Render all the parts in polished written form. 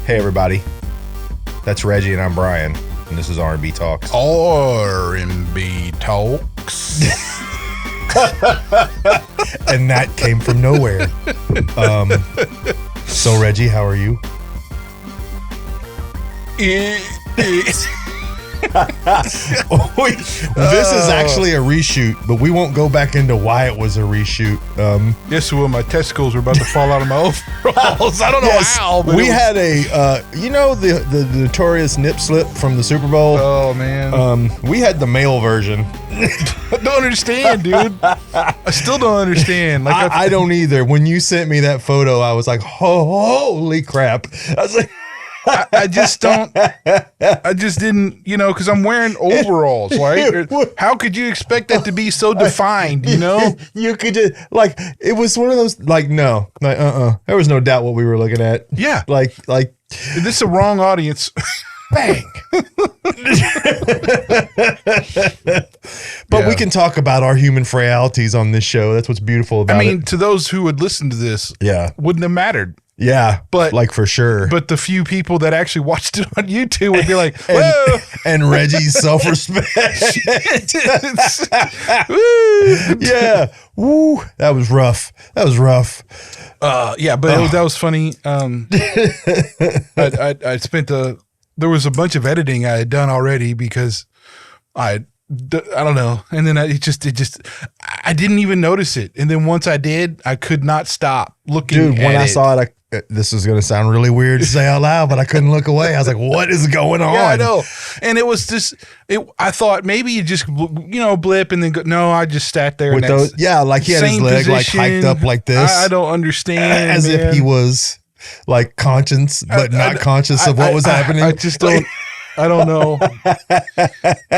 Hey everybody, that's Reggie and I'm Brian, and this is R&B Talks. R&B Talks. And that came from nowhere. So Reggie, how are you? This is actually a reshoot, but we won't go back into why it was a reshoot. Yes, well, my testicles were about to fall out of my overalls. I don't know how. But we had a, the notorious nip slip from the Super Bowl. Oh man. We had the male version. I don't understand, dude. I still don't understand. Like I don't either. When you sent me that photo, I was like, holy crap! I was like. I just didn't, because I'm wearing overalls, right? How could you expect that to be so defined, You could just, it was one of those, no, there was no doubt what we were looking at. Yeah. Like. This is the wrong audience. Bang. But we can talk about our human frailties on this show. That's what's beautiful about it. To those who would listen to this, wouldn't have mattered. Yeah, but for sure. But the few people that actually watched it on YouTube would be like, "Whoa!" and Reggie's self-respect. Yeah, woo, that was rough. That was funny. I spent there was a bunch of editing I had done already because I don't know, and then I didn't even notice it, and then once I did, I could not stop looking. Dude, when I saw it, this is going to sound really weird to say out loud, but I couldn't look away. I was like, what is going on? Yeah, I know. And it was just, I thought maybe you just, blip and then go. No, I just sat there. With those, he had his leg position, hiked up like this. I don't understand. As if he was conscious, but not conscious of what was happening. I just don't. I don't know.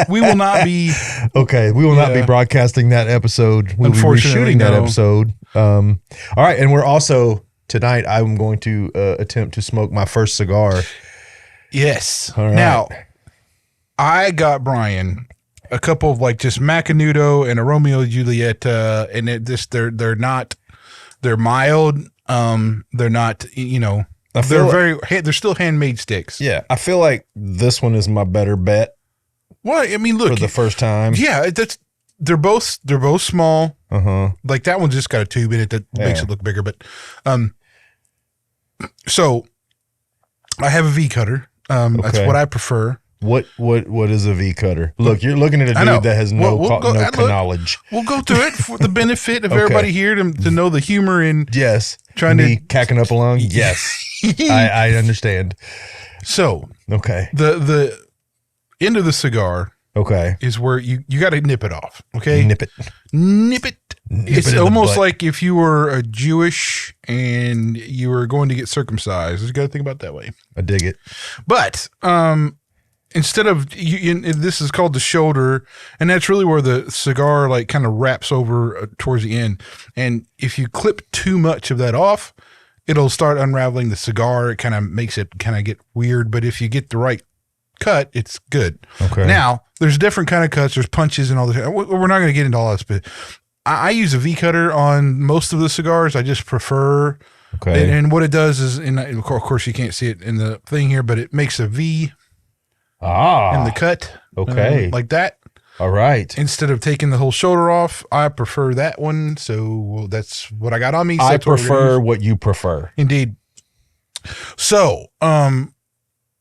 We will not be. Okay, we will not be broadcasting that episode. We'll be reshooting that episode. All right, and we're also... Tonight, I'm going to attempt to smoke my first cigar. Yes. All right. Now, I got Brian a couple of just Macanundo and a Romeo and Juliet, and they're mild. They're not, they're still handmade sticks. Yeah, I feel like this one is my better bet. Well, look, for the first time. Yeah, they're both small. Like that one just got a tube in it that makes it look bigger, but so I have a V cutter. That's what I prefer. What is a V cutter? Look, you're looking at a dude that has no knowledge. We'll go through it for the benefit of everybody here to know the humor in trying to cacking up along. Yes, I understand. So the end of the cigar is where you got to nip it off. Okay, nip it. It's almost like if you were a Jewish and you were going to get circumcised. You got to think about it that way. I dig it. But instead of this is called the shoulder, and that's really where the cigar kind of wraps over towards the end. And if you clip too much of that off, it'll start unraveling the cigar. It kind of makes it kind of get weird. But if you get the right cut, it's good. Okay. Now there's different kind of cuts. There's punches and all this. We're not going to get into all this, but I use a V cutter on most of the cigars. I just prefer. Okay. And what it does is, and of course you can't see it in the thing here, but it makes a V. In the cut. Okay. Like that. All right. Instead of taking the whole shoulder off, I prefer that one. So that's what I got on me. So I prefer what you prefer. Indeed. So,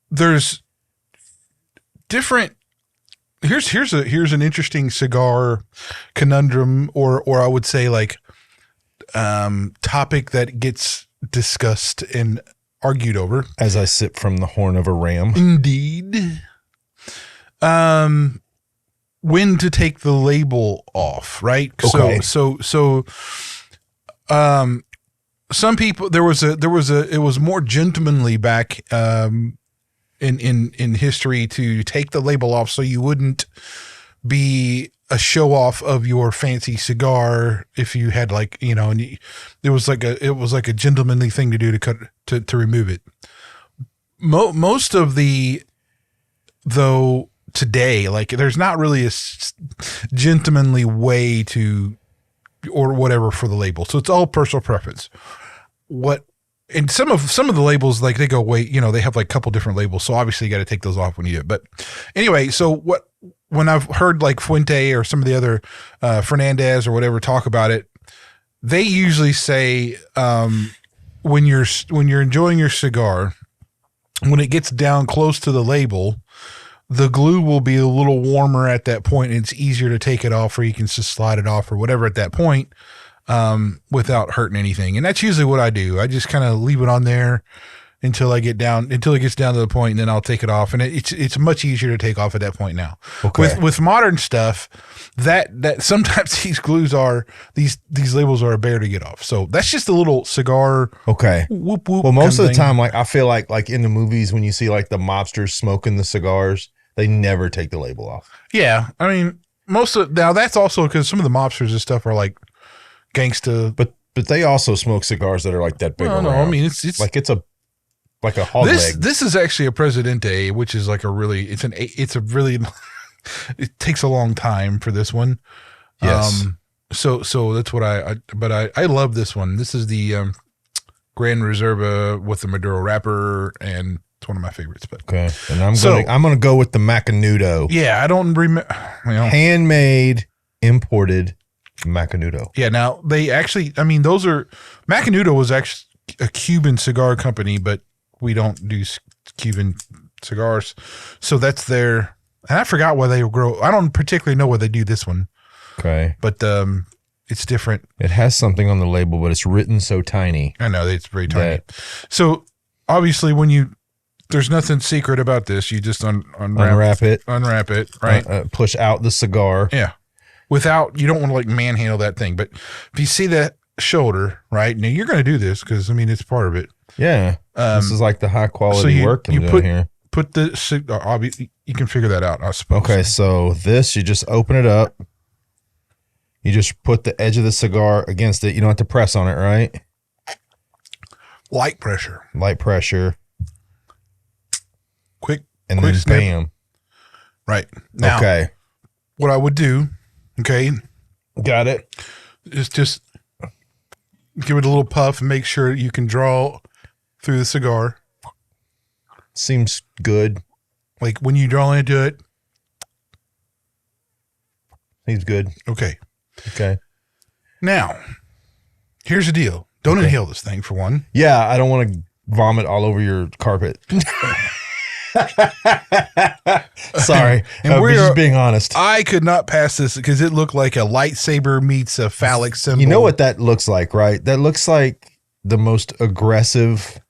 there's different. Here's an interesting cigar conundrum, or I would say topic that gets discussed and argued over as I sip from the horn of a ram. Indeed. When to take the label off, right? Okay. So some people it was more gentlemanly back in history to take the label off so you wouldn't be a show off of your fancy cigar if you had and it was like a gentlemanly thing to do to cut to remove it. Most of though today, there's not really a gentlemanly way to or whatever for the label. So it's all personal preference. What and some of the labels, like they go, wait, they have like a couple different labels. So obviously you got to take those off when you do it. But anyway, so when I've heard like Fuente or some of the other Fernandez or whatever talk about it, they usually say when you're enjoying your cigar, when it gets down close to the label, the glue will be a little warmer at that point, and it's easier to take it off, or you can just slide it off or whatever at that point without hurting anything. And that's usually what I do. I just kind of leave it on there until it gets down to the point, and then I'll take it off. And it's much easier to take off at that point now. Okay. With modern stuff, that sometimes these labels are a bear to get off. So that's just a little cigar. Okay. Whoop whoop. Well, most of the time, like I feel like in the movies when you see like the mobsters smoking the cigars, they never take the label off. Yeah, I mean now that's also because some of the mobsters and stuff are like gangsta, but they also smoke cigars that are like that big. No, I mean it's like it's a hog leg. This is actually a Presidente, which is like it takes a long time for this one. Yes. So that's what I love this one. This is the Gran Reserva with the Maduro wrapper, and it's one of my favorites. But okay, and I'm gonna go with the Macanundo. Yeah, I don't remember. Handmade, imported Macanundo. Yeah, now they actually, I mean, Macanundo was actually a Cuban cigar company, but we don't do Cuban cigars. So that's and I forgot why they grow. I don't particularly know why they do this one. Okay. But it's different. It has something on the label, but it's written so tiny. I know, it's very tiny. So obviously there's nothing secret about this. You just unwrap it, right? Push out the cigar. Yeah. You don't want to like manhandle that thing. But if you see that shoulder, right? Now you're going to do this because, I mean, it's part of it. Yeah. This is like the high quality work I'm doing here. Put you can figure that out, I suppose. Okay. So you just open it up. You just put the edge of the cigar against it. You don't have to press on it, right? Light pressure. Quick. And quick then snip. bam. Right. Now, okay. What I would do, okay. Got it. Is just give it a little puff and make sure you can draw through the cigar. Seems good. Like when you draw into it. Seems good. Okay. Okay. Now, here's the deal. Don't inhale this thing, for one. Yeah, I don't want to vomit all over your carpet. Sorry. And we're just being honest. I could not pass this because it looked like a lightsaber meets a phallic symbol. You know what that looks like, right? That looks like the most aggressive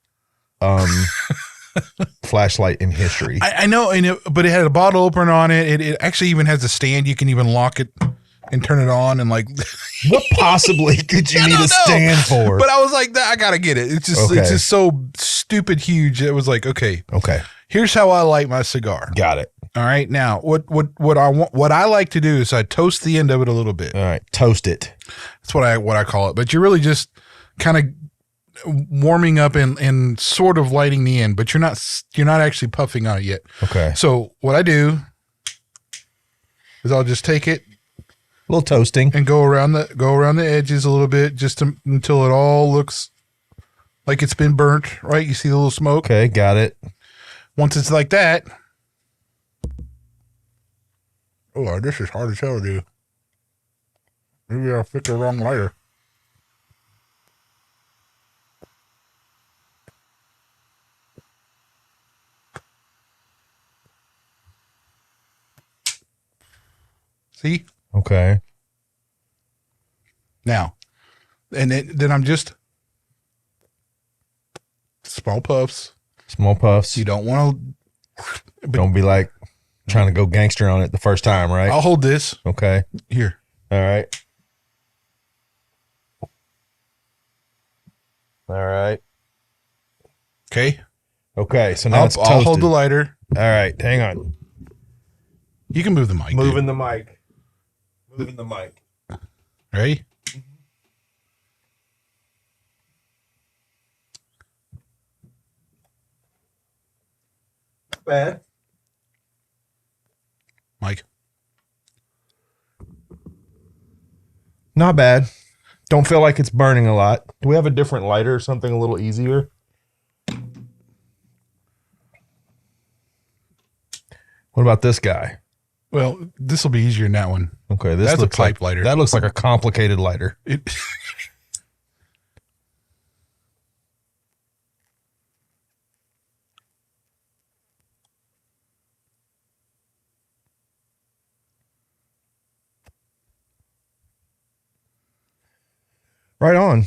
flashlight in history. I know, but it had a bottle opener on it. It actually even has a stand. You can even lock it and turn it on, and like what possibly could you need a stand for? But I was like, I gotta get it. It's just so stupid huge. It was like, okay. Here's how I light my cigar. Got it. All right. Now, what I like to do is I toast the end of it a little bit. All right, toast it. That's what I call it. But you're really just kind of warming up and sort of lighting the end, but you're not actually puffing on it yet. Okay. So what I do is I'll just take it, a little toasting, and go around the edges a little bit, just until it all looks like it's been burnt. Right? You see the little smoke. Okay, got it. Once it's like that, oh, this is hard to tell, dude. Maybe I'll pick the wrong lighter. See? Okay. Now, and then I'm just small puffs. Small puffs. You don't want to. Don't be like trying to go gangster on it the first time, right? I'll hold this. Okay. Here. All right. All right. Okay. Okay. So now I'll hold the lighter. All right. Hang on. You can move the mic. Moving the mic. Ready? Not bad. Mike. Not bad. Don't feel like it's burning a lot. Do we have a different lighter or something a little easier? What about this guy? Well, this will be easier than that one. Okay, that's a pipe lighter. That looks like a complicated lighter. Right on.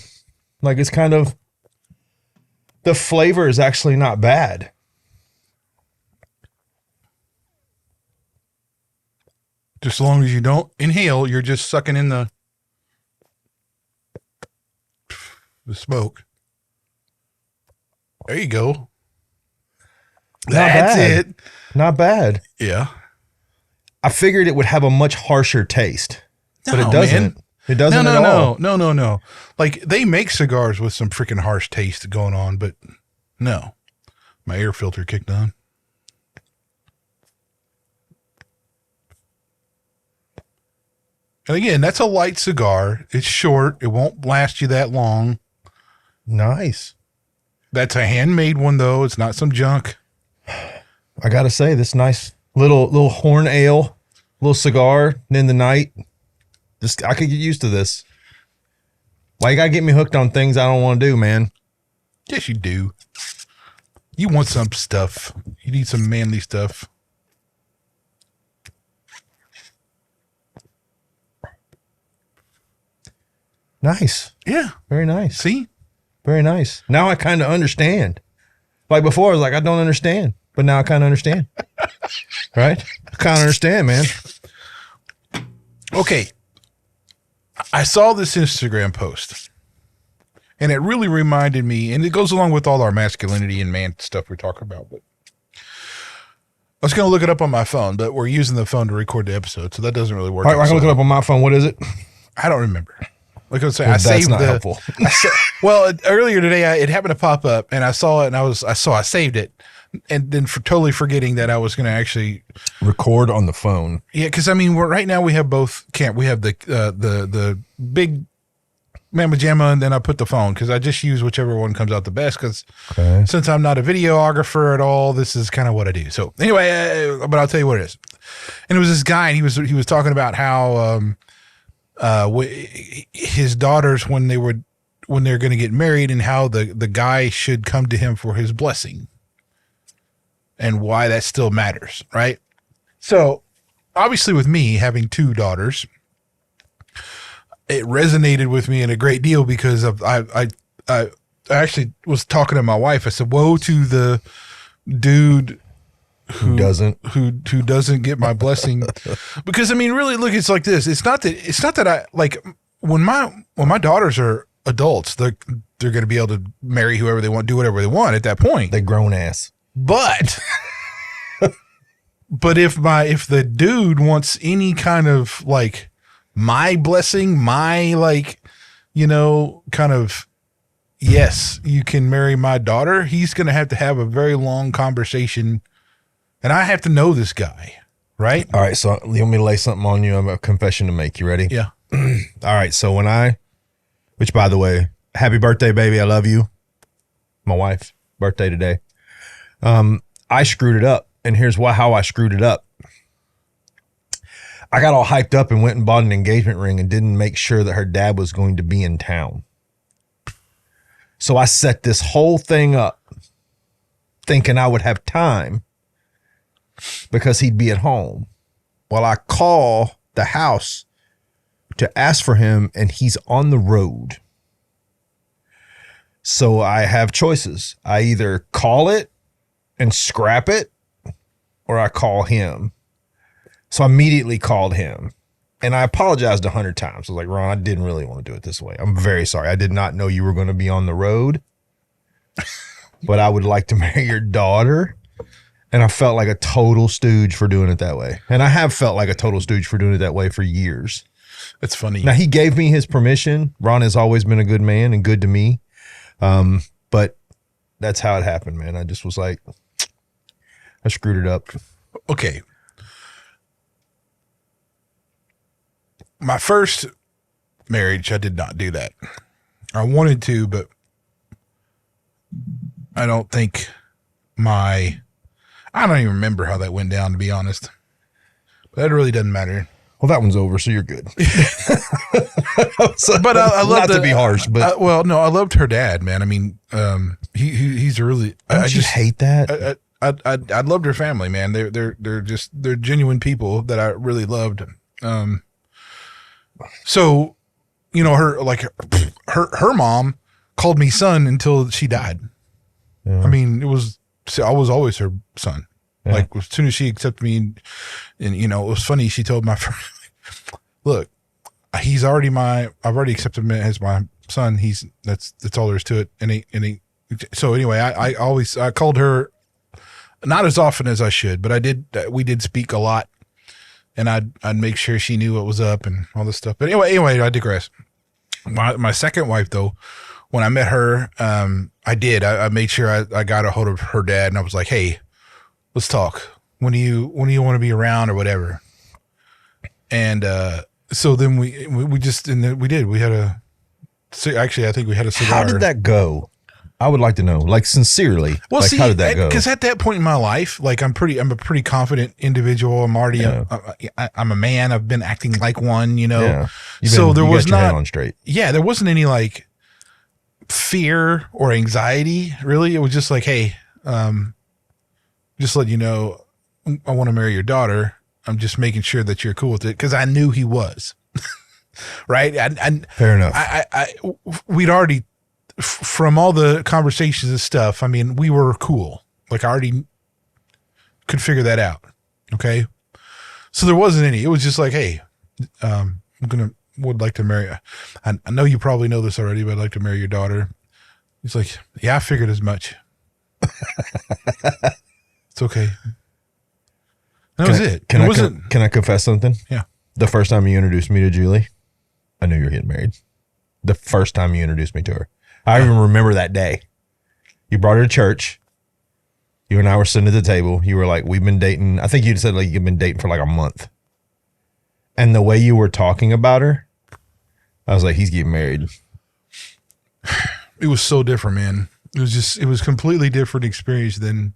Like it's kind of, the flavor is actually not bad. Just as long as you don't inhale, you're just sucking in the smoke. There you go. That's it. Not bad. Yeah. I figured it would have a much harsher taste, but it doesn't. Man. It doesn't at all. No. Like they make cigars with some freaking harsh taste going on, but no. My air filter kicked on. And again, that's a light cigar. It's short. It won't last you that long. Nice. That's a handmade one, though. It's not some junk. I got to say, this nice little horn ale, little cigar in the night. Just I could get used to this. Why you got to get me hooked on things I don't want to do, man? Yes, you do. You want some stuff. You need some manly stuff. Nice. Yeah. Very nice. See? Very nice. Now I kind of understand. Like before, I was like, I don't understand. But now I kind of understand. Right? I kind of understand, man. Okay. I saw this Instagram post. And it really reminded me, and it goes along with all our masculinity and man stuff we're talking about. But I was going to look it up on my phone, but we're using the phone to record the episode, so that doesn't really work. All right, I can look it up on my phone. What is it? I don't remember. Like I was saying, well, I saved not helpful. Well, earlier today, it happened to pop up, and I saw it, and I saved it, and then totally forgetting that I was going to actually record on the phone. Yeah, because I mean, right now we have both. We have the big Mamma Jamma, and then I put the phone because I just use whichever one comes out the best. Because since I'm not a videographer at all, this is kind of what I do. So anyway, but I'll tell you what it is. And it was this guy, and he was talking about how his daughters when they're going to get married, and how the guy should come to him for his blessing, and why that still matters, right? So obviously, with me having two daughters, it resonated with me in a great deal because I actually was talking to my wife. I said, "Woe to the dude who doesn't get my blessing," because I mean, really, look, it's like this. It's not that I like when my daughters are adults, they're going to be able to marry whoever they want, do whatever they want at that point. They grown ass, but. But if the dude wants any kind of like my blessing, my like, kind of, yes, you can marry my daughter, he's going to have a very long conversation, and I have to know this guy, right? All right, so you want me to lay something on you? I have a confession to make. You ready? Yeah. All right, so which by the way, happy birthday, baby. I love you. My wife's birthday today. I screwed it up. And here's how I screwed it up. I got all hyped up and went and bought an engagement ring and didn't make sure that her dad was going to be in town. So I set this whole thing up thinking I would have time because he'd be at home. Well, I call the house to ask for him, and he's on the road. So I have choices. I either call it and scrap it, or I call him. So I immediately called him, and I apologized 100 times. I was like, Ron, I didn't really want to do it this way. I'm very sorry. I did not know you were going to be on the road, but I would like to marry your daughter. And I felt like a total stooge for doing it that way. And I have felt like a total stooge for doing it that way for years. That's funny. Now, he gave me his permission. Ron has always been a good man and good to me. But that's how it happened, man. I just was like, I screwed it up. Okay. My first marriage, I did not do that. I wanted to, but I don't think I don't even remember how that went down, to be honest. But that really doesn't matter. Well, that one's over, so you're good. So, But I love not to be harsh, but I loved her dad, man. I mean, he's a really. don't you hate that? I loved her family, man. They're genuine people that I really loved. So, her mom called me son until she died. Yeah. I mean, I was always her son. Yeah. Like as soon as she accepted me, and it was funny. She told my friend, "Look, I've already accepted him as my son. That's all there is to it." So anyway, I called her not as often as I should, but we did speak a lot, and I'd make sure she knew what was up and all this stuff. But anyway, I digress. My second wife, though, when I met her, I made sure I got a hold of her dad, and I was like, "Hey, let's talk. When do you want to be around or whatever?" And so then we did. We had actually, I think we had a cigar. How did that go? I would like to know, like, sincerely. Well, how did that go? Because at that point in my life, like I'm a pretty confident individual. I'm already I'm a man. I've been acting like one, Yeah. So there was got your head not on straight. Yeah, there wasn't any like fear or anxiety. Really, it was just like, hey, just let you know, I want to marry your daughter. I'm just making sure that you're cool with it, because I knew he was. Right. Fair enough. We'd already, from all the conversations and stuff, I mean, we were cool. Like I already could figure that out. Okay. So there wasn't any. It was just like, hey, would like to marry. I know you probably know this already, but I'd like to marry your daughter. He's like, yeah, I figured as much. It's okay. That was it. Can I confess something? Yeah. The first time you introduced me to Julie, I knew you were getting married. The first time you introduced me to her. I even remember that day. You brought her to church. You and I were sitting at the table. You were like, we've been dating. I think you said like you've been dating for like a month. And the way you were talking about her, I was like, he's getting married. It was so different, man. It was completely different experience than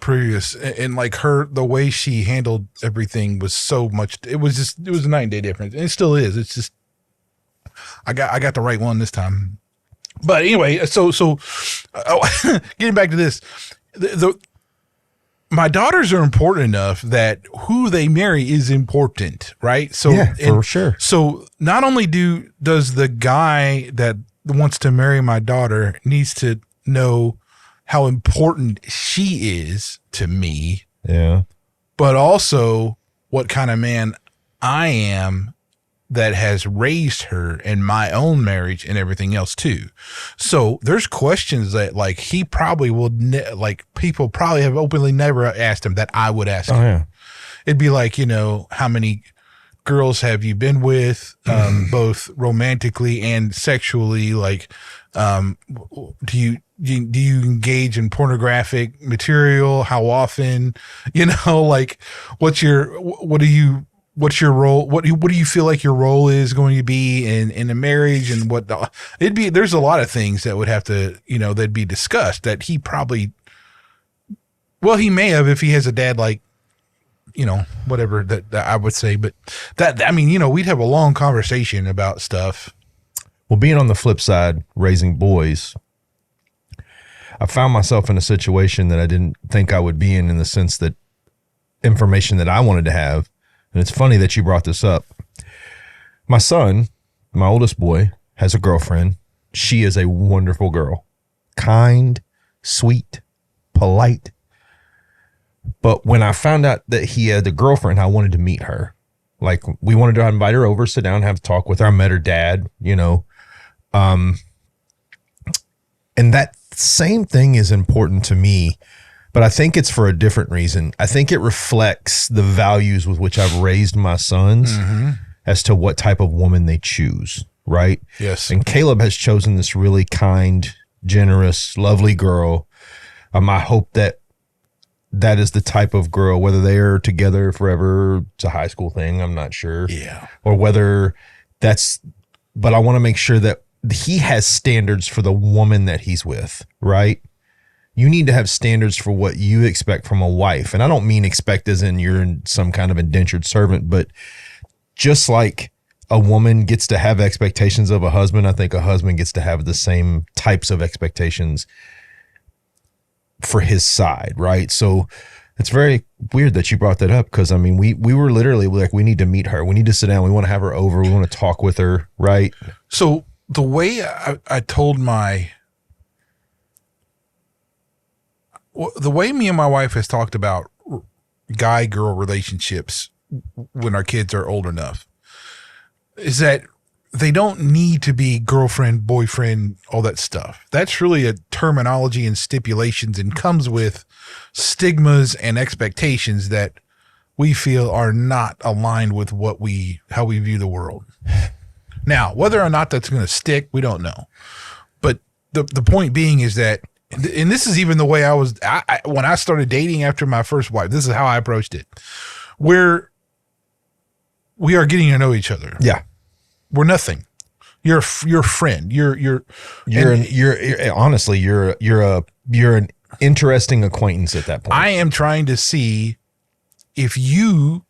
previous. And like the way she handled everything was so much. It was a night and day difference. And it still is. It's just, I got the right one this time. But anyway, so getting back to this, my daughters are important enough that who they marry is important, right? So yeah, for sure. So not only does the guy that wants to marry my daughter needs to know how important she is to me, yeah, but also what kind of man I am that has raised her in my own marriage and everything else too. So there's questions that like he probably will people probably have openly never asked him that I would ask him. Yeah. It'd be like, how many girls have you been with, both romantically and sexually? Like, do you engage in pornographic material? How often? Like what's your role? What do you feel like your role is going to be in a marriage, and there's a lot of things that would have to, that'd be discussed that he probably, he may have if he has a dad like, whatever that I would say, but we'd have a long conversation about stuff. Well, being on the flip side, raising boys, I found myself in a situation that I didn't think I would be in the sense that information that I wanted to have. And it's funny that you brought this up. My son, my oldest boy, has a girlfriend. She is a wonderful girl. Kind, sweet, polite. But when I found out that he had a girlfriend, I wanted to meet her. Like, we wanted to invite her over, sit down, have a talk with her. I met her dad, and that same thing is important to me, but I think it's for a different reason. I think it reflects the values with which I've raised my sons as to what type of woman they choose, right? Yes. And Caleb has chosen this really kind, generous, lovely girl. I hope that is the type of girl, whether they are together forever, it's a high school thing, I'm not sure. Yeah. Or whether but I want to make sure that he has standards for the woman that he's with, right? You need to have standards for what you expect from a wife. And I don't mean expect as in you're some kind of indentured servant, but just like a woman gets to have expectations of a husband, I think a husband gets to have the same types of expectations for his side, right? So it's very weird that you brought that up, because I mean, we were literally like, we need to meet her. We need to sit down. We want to have her over. We want to talk with her, right? So the way I told the way me and my wife has talked about guy-girl relationships when our kids are old enough is that they don't need to be girlfriend, boyfriend, all that stuff. That's really a terminology and stipulations, and comes with stigmas and expectations that we feel are not aligned with how we view the world. Now, whether or not that's going to stick, we don't know. But the point being is that, and this is even the way when I started dating after my first wife, this is how I approached it. We are getting to know each other. Yeah. We're nothing. You're a friend. Honestly, you're an interesting acquaintance at that point. I am trying to see if you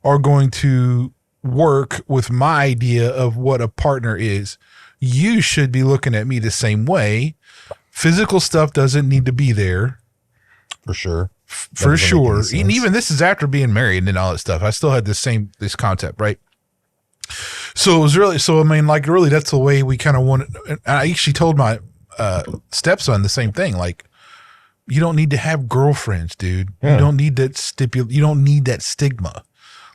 are going to work with my idea of what a partner is. You should be looking at me the same way. Physical stuff doesn't need to be there. For sure. For sure. And even this is after being married and all that stuff. I still had this concept, right? So it was really, really that's the way we kind of wanted. And I actually told my stepson the same thing. Like, you don't need to have girlfriends, dude. Yeah. You don't need that you don't need that stigma.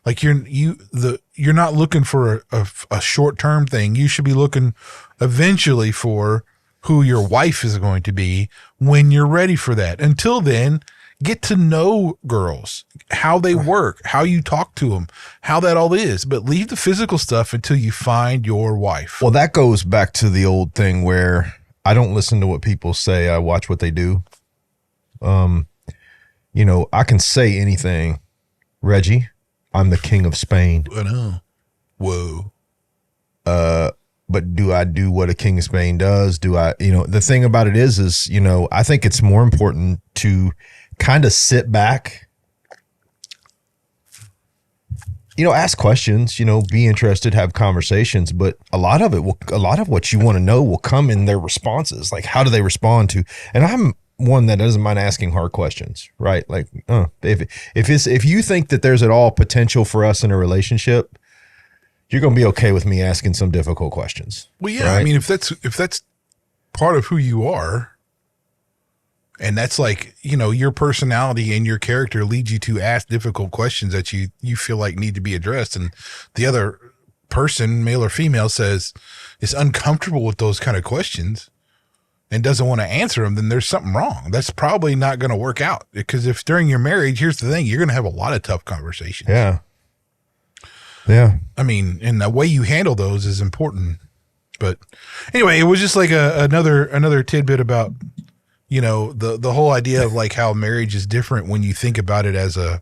Like you're not looking for a short-term thing. You should be looking eventually for who your wife is going to be when you're ready for that. Until then, get to know girls, how they work, how you talk to them, how that all is. But leave the physical stuff until you find your wife. Well, that goes back to the old thing where I don't listen to what people say. I watch what they do. I can say anything. Reggie, I'm the king of Spain. I know. Whoa. But do I do what a king of Spain does? Do I, the thing about it is, I think it's more important to kind of sit back, ask questions, be interested, have conversations, but a lot of what you want to know will come in their responses. Like, how do they respond to, and I'm one that doesn't mind asking hard questions, right? Like, if you think that there's at all potential for us in a relationship, you're going to be okay with me asking some difficult questions. Well, yeah. Right? I mean, if that's part of who you are, and that's like, your personality and your character leads you to ask difficult questions that you feel like need to be addressed, and the other person, male or female, says is uncomfortable with those kind of questions and doesn't want to answer them, then there's something wrong. That's probably not going to work out, because if during your marriage, here's the thing, you're going to have a lot of tough conversations. Yeah. Yeah. I mean, and the way you handle those is important. But anyway, it was just like another tidbit about, the whole idea of like how marriage is different when you think about it as I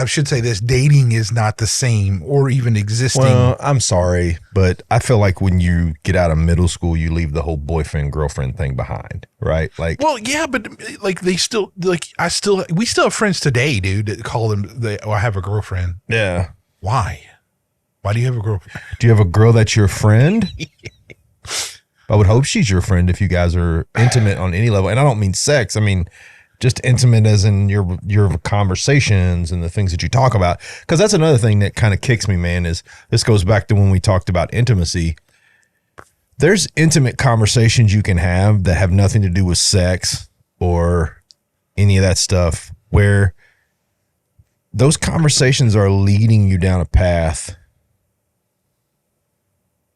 should say this, dating is not the same or even existing. Well, I'm sorry, but I feel like when you get out of middle school, you leave the whole boyfriend, girlfriend thing behind, right? Like, well, yeah, but like we still have friends today, dude, that call them, I have a girlfriend. Yeah. Why do you have a girlfriend? Do you have a girl that's your friend? I would hope she's your friend if you guys are intimate on any level. And I don't mean sex. I mean, just intimate as in your conversations and the things that you talk about. Because that's another thing that kind of kicks me, man, is this goes back to when we talked about intimacy. There's intimate conversations you can have that have nothing to do with sex or any of that stuff, where those conversations are leading you down a path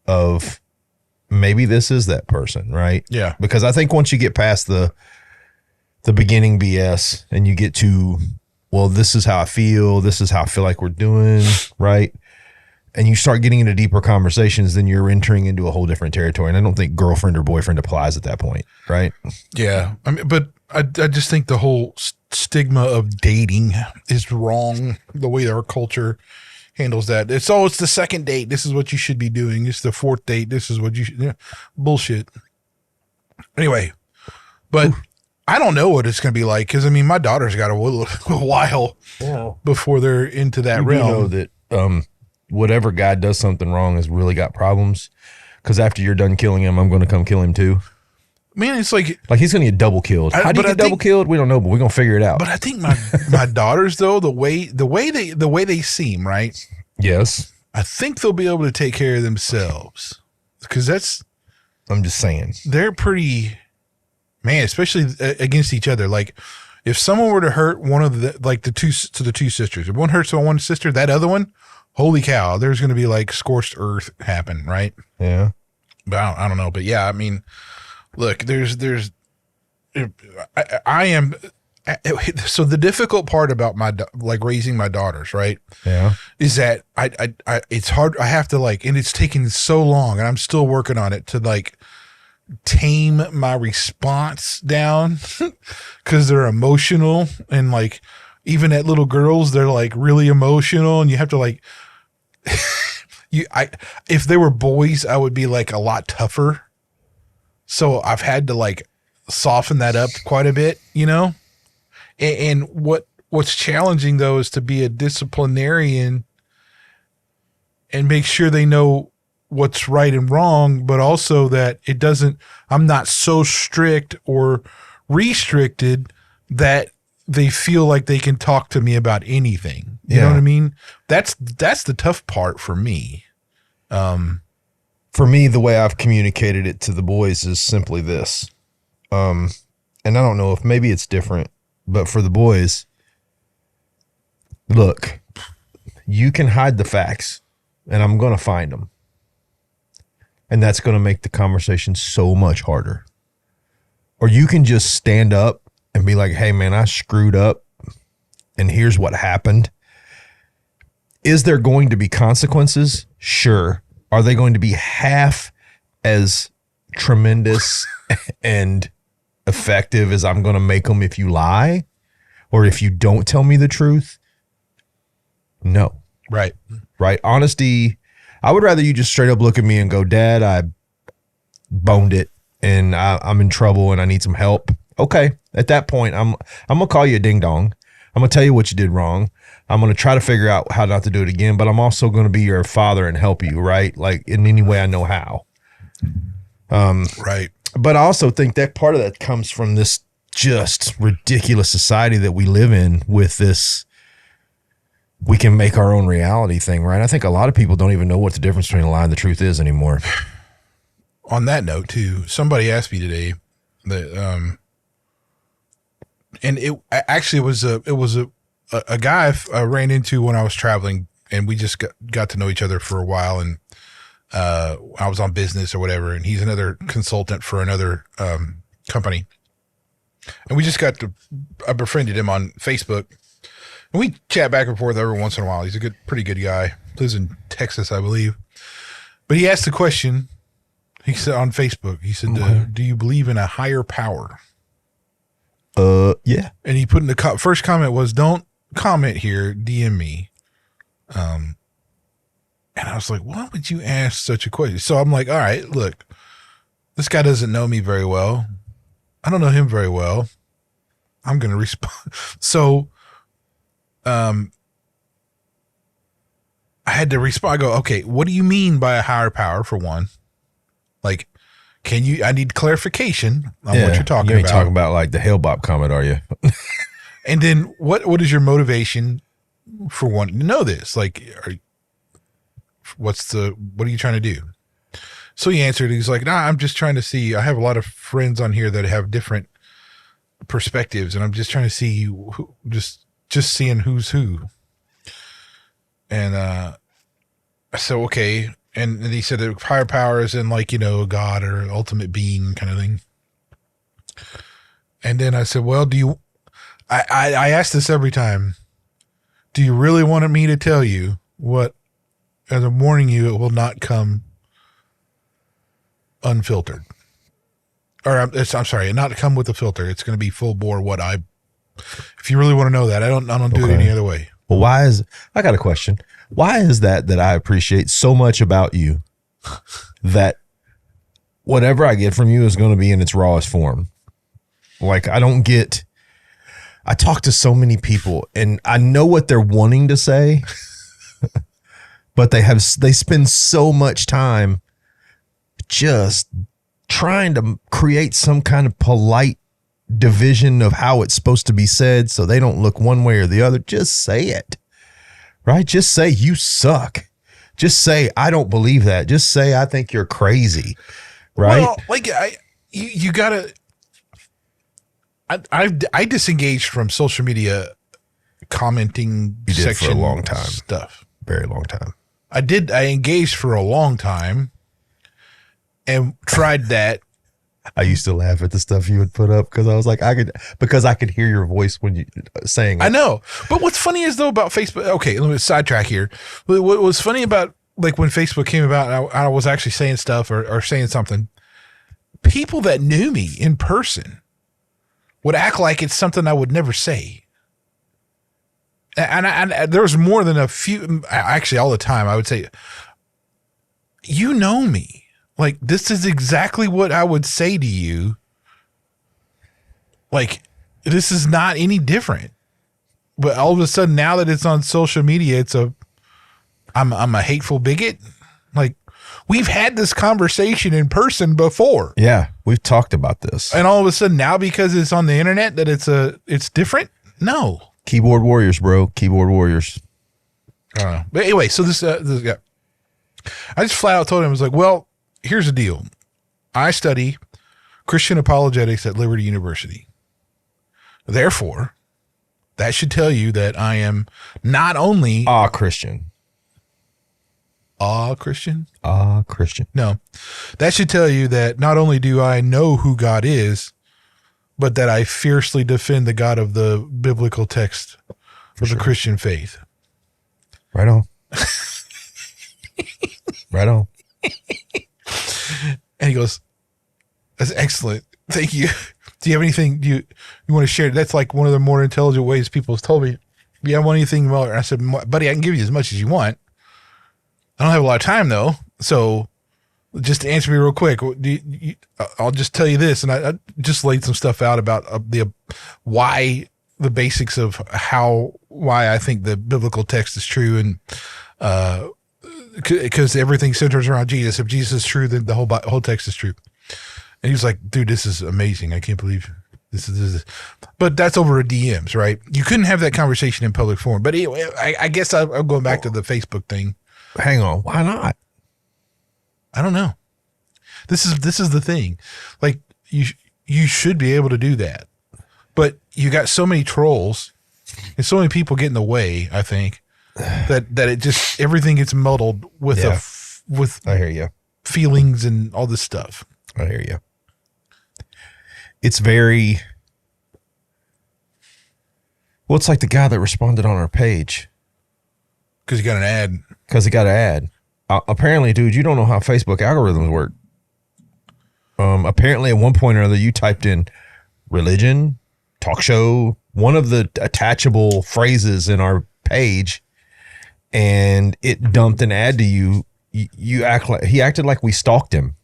of maybe this is that person, right? Yeah. Because I think once you get past the beginning BS and you get to, well, this is how I feel like we're doing, right? And you start getting into deeper conversations, then you're entering into a whole different territory. And I don't think girlfriend or boyfriend applies at that point, right? Yeah. I mean, but I just think the whole stigma of dating is wrong, the way our culture handles that. It's the second date. This is what you should be doing. It's the fourth date. This is what you should. Yeah, bullshit. Anyway, but I don't know what it's going to be like because I mean, my daughter's got a while before they're into that realm. You know that whatever guy does something wrong has really got problems. Because after you're done killing him, I'm going to come kill him too. Man, it's like he's going to get double killed. How do you get double killed? We don't know, but we're going to figure it out. But I think my daughters, though, the way they seem, right? Yes. I think they'll be able to take care of themselves because I'm just saying. They're pretty, man, especially against each other. Like if someone were to hurt one of the two sisters, if one hurts one sister, that other one, holy cow, there's going to be like scorched earth happen, right? Yeah. But I don't know. But yeah, I mean, look, I am. So the difficult part about raising my daughters, right? Yeah. Is that it's hard. I have to and it's taken so long and I'm still working on it to tame my response down because they're emotional and even at little girls, they're really emotional and you have to if they were boys, I would be a lot tougher. So I've had to soften that up quite a bit, you know? And what's challenging though is to be a disciplinarian and make sure they know what's right and wrong, but also that I'm not so strict or restricted that they feel like they can talk to me about anything. You know what I mean? That's the tough part for me. For me, the way I've communicated it to the boys is simply this. And I don't know if maybe it's different, but for the boys, look, you can hide the facts and I'm going to find them. And that's going to make the conversation so much harder. Or you can just stand up and be like, hey man, I screwed up and here's what happened. Is there going to be consequences? Sure. Are they going to be half as tremendous and effective as I'm going to make them if you lie or if you don't tell me the truth? No. Right. Honesty. I would rather you just straight up look at me and go, Dad, I boned it and I'm in trouble and I need some help. Okay. At that point, I'm going to call you a ding dong. I'm going to tell you what you did wrong. I'm going to try to figure out how not to do it again, but I'm also going to be your father and help you, right? In any way I know how. Right. But I also think that part of that comes from this just ridiculous society that we live in with this, we can make our own reality thing, right? I think a lot of people don't even know what the difference between a lie and the truth is anymore. On that note too, somebody asked me today that, and it actually was a guy I ran into when I was traveling and we just got to know each other for a while. And, I was on business or whatever, and he's another consultant for another, company. And we just I befriended him on Facebook and we chat back and forth every once in a while. He's a pretty good guy. Lives in Texas, I believe. But he asked the question, he said on Facebook, he said, do you believe in a higher power? Yeah. And he put in the first comment was, don't comment here, DM me. And I was like, why would you ask such a question? So I'm like, all right, look, this guy doesn't know me very well. I don't know him very well. I'm going to respond. So, I had to respond. I go, okay, what do you mean by a higher power for one? I need clarification on what you're talking about. You ain't talking about the Hale-Bopp comment, are you? And then what is your motivation for wanting to know this? What are you trying to do? So he answered, he's like, nah, I'm just trying to see, I have a lot of friends on here that have different perspectives and I'm just trying to see who, just seeing who's who. And, I said, okay. And he said that higher power is in God or ultimate being kind of thing. And then I said, well, I ask this every time. Do you really want me to tell you what, as I'm warning you, it will not come unfiltered. Or I'm sorry, not come with a filter. It's going to be full bore if you really want to know that, I don't do it any other way. Well, I got a question. Why is that I appreciate so much about you that whatever I get from you is going to be in its rawest form? Like, I talk to so many people and I know what they're wanting to say, but they spend so much time just trying to create some kind of polite division of how it's supposed to be said so they don't look one way or the other. Just say it, right? Just say you suck. Just say, I don't believe that. Just say, I think you're crazy, right? Well, like you gotta, I disengaged from social media commenting You did section for a long time. stuff. Very long time. I engaged for a long time and tried that. I used to laugh at the stuff you would put up because I was like, I could hear your voice when you saying it. I know. But what's funny is though about Facebook, okay, let me sidetrack here. What was funny about like when Facebook came about and I was actually saying stuff or saying something, people that knew me in person would act like it's something I would never say. And there was more than a few, actually all the time, I would say, you know me. Like, this is exactly what I would say to you. Like, this is not any different. But all of a sudden, now that it's on social media, I'm a hateful bigot. Like, we've had this conversation in person before. Yeah, we've talked about this. And all of a sudden now, because it's on the internet, that it's different? No. Keyboard warriors, bro. Keyboard warriors. I don't know. But anyway, so this guy, I just flat out told him, I was like, well, here's the deal. I study Christian apologetics at Liberty University. Therefore, that should tell you that I am not only Christian. Christian. Christian. No, that should tell you that not only do I know who God is, but that I fiercely defend the God of the biblical text of the Christian faith. Right on. Right on. And he goes, that's excellent. Thank you. Do you have anything you want to share? That's like one of the more intelligent ways people have told me. Do you have anything more? And I said, buddy, I can give you as much as you want. I don't have a lot of time though. So just to answer me real quick, I'll just tell you this. And I just laid some stuff out about why the basics of why I think the biblical text is true. And, because everything centers around Jesus. If Jesus is true, then the whole text is true. And he was like, dude, this is amazing. I can't believe this is. But that's over a DMs, right? You couldn't have that conversation in public forum. But anyway, I guess I'm going back to the Facebook thing. Hang on. Why not? I don't know. This is the thing. Like you should be able to do that. But you got so many trolls and so many people get in the way, I think. That it just everything gets muddled with with I hear you. Feelings and all this stuff. I hear you. It's very well, it's like the guy that responded on our page Because you got an ad. Because he got an ad. Apparently, dude, you don't know how Facebook algorithms work. Apparently, at one point or other, you typed in religion, talk show, one of the attachable phrases in our page, and it dumped an ad to you. He acted like we stalked him.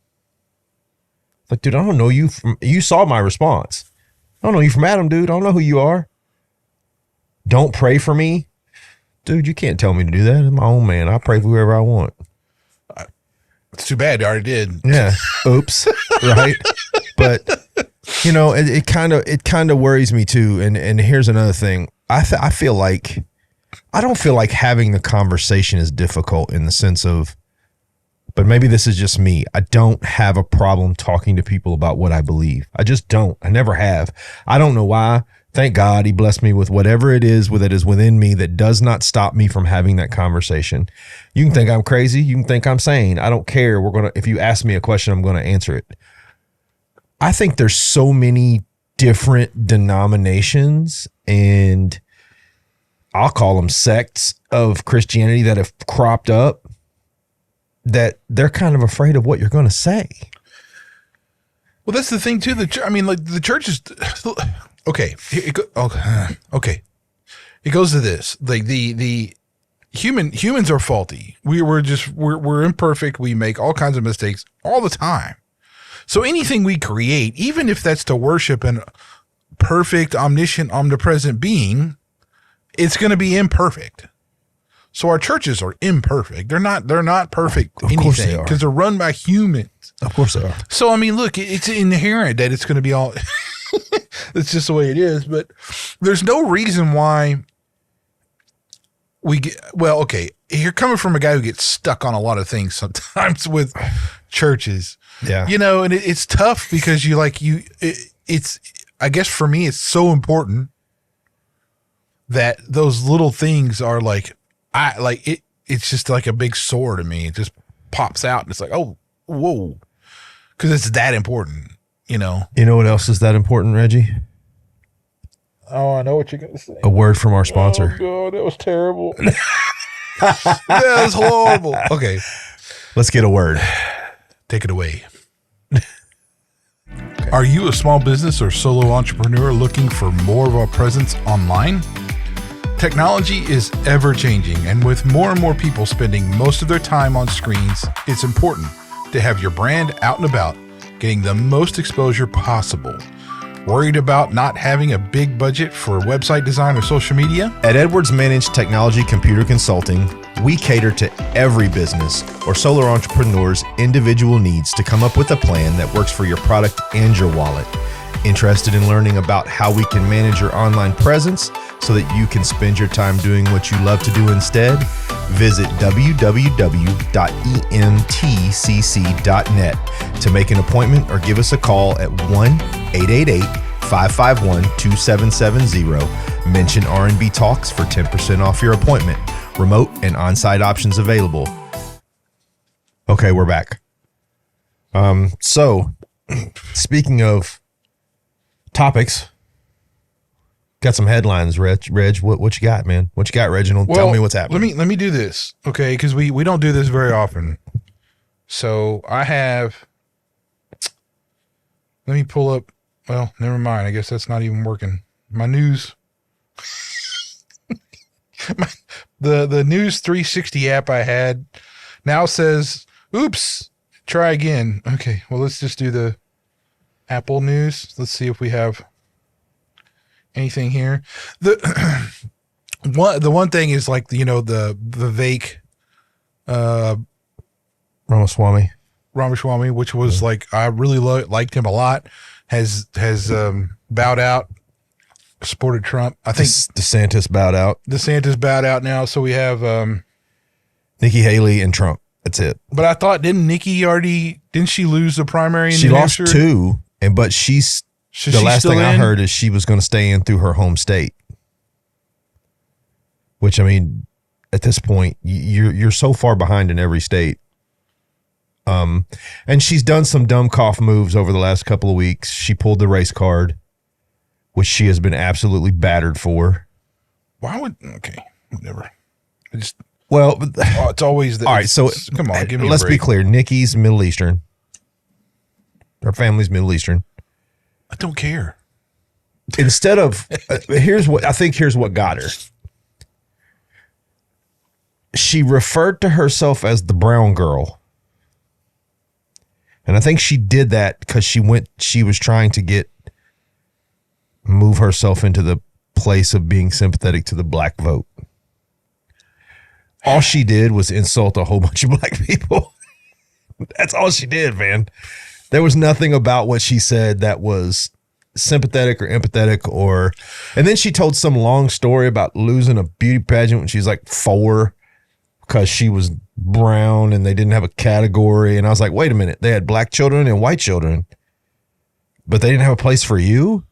Like, dude, I don't know you from. You saw my response. I don't know you from Adam, dude. I don't know who you are. Don't pray for me, dude. You can't tell me to do that. I'm my own man. I pray for whoever I want. It's too bad. I already did. Yeah. Oops. Right. But you know, it kind of worries me too. And here's another thing. I feel like I don't feel like having the conversation is difficult in the sense of, but maybe this is just me. I don't have a problem talking to people about what I believe. I just don't. I never have. I don't know why. Thank God he blessed me with whatever it is that is within me that does not stop me from having that conversation. You can think I'm crazy. You can think I'm sane. I don't care. If you ask me a question, I'm going to answer it. I think there's so many different denominations, and I'll call them sects of Christianity that have cropped up, that they're kind of afraid of what you're going to say. Well, that's the thing too. The church is okay. Okay. It goes to this. Like the humans are faulty. We're imperfect. We make all kinds of mistakes all the time. So anything we create, even if that's to worship an perfect, omniscient, omnipresent being, it's going to be imperfect. So our churches are imperfect. They're not perfect Of course they anything are. because they're run by humans. Of course they are. So I mean, look, it's inherent that it's going to be all. It's just the way it is. But there's no reason why we get. Well, okay, you're coming from a guy who gets stuck on a lot of things sometimes with churches. Yeah. You know, and it's tough because it's. I guess for me, it's so important that those little things are like. It's just like a big sore to me. It just pops out and it's like, oh, whoa. Because it's that important, you know. You know what else is that important, Reggie? Oh, I know what you're going to say. A word from our sponsor. Oh, God, that was terrible. That was horrible. Okay. Let's get a word. Take it away. Okay. Are you a small business or solo entrepreneur looking for more of a presence online? Technology is ever changing, and with more and more people spending most of their time on screens, it's important to have your brand out and about, getting the most exposure possible. Worried about not having a big budget for website design or social media? At Edwards Managed Technology Computer Consulting, we cater to every business or solo entrepreneur's individual needs to come up with a plan that works for your product and your wallet. Interested in learning about how we can manage your online presence so that you can spend your time doing what you love to do instead? Visit www.emtcc.net to make an appointment or give us a call at 1-888-551-2770. Mention R&B Talks for 10% off your appointment. Remote and on-site options available. Okay, we're back. So speaking of topics, got some headlines. Reg, what you got, man? What you got, Reginald? Tell me what's happening. Let me do this, okay? Because we don't do this very often. So I have. Let me pull up. Well, never mind. I guess that's not even working. My news. The News 360 app I had now says, "Oops, try again." Okay, well let's just do the Apple News. Let's see if we have anything here. The one thing is like the Vivek Ramaswamy, which was like I really liked him a lot. Has bowed out, supported Trump. I think DeSantis bowed out. DeSantis bowed out now. So we have Nikki Haley and Trump. That's it. But I thought didn't she lose the primary? In She New lost Hampshire? 2, but she's the last thing I heard is she was going to stay in through her home state. Which I mean, at this point, you're so far behind in every state. And she's done some dumb cough moves over the last couple of weeks. She pulled the race card, which she has been absolutely battered for. Okay, whatever. It's always all right. So come on, give me. Let's a break. be clear. Nikki's Middle Eastern. Her family's Middle Eastern. I don't care. Instead of here's what got her. She referred to herself as the brown girl. And I think she did that because she was trying to move herself into the place of being sympathetic to the black vote. All she did was insult a whole bunch of black people. That's all she did, man. There was nothing about what she said that was sympathetic or empathetic and then she told some long story about losing a beauty pageant when she was like 4 because she was brown and they didn't have a category. And I was like, wait a minute, they had black children and white children, but they didn't have a place for you?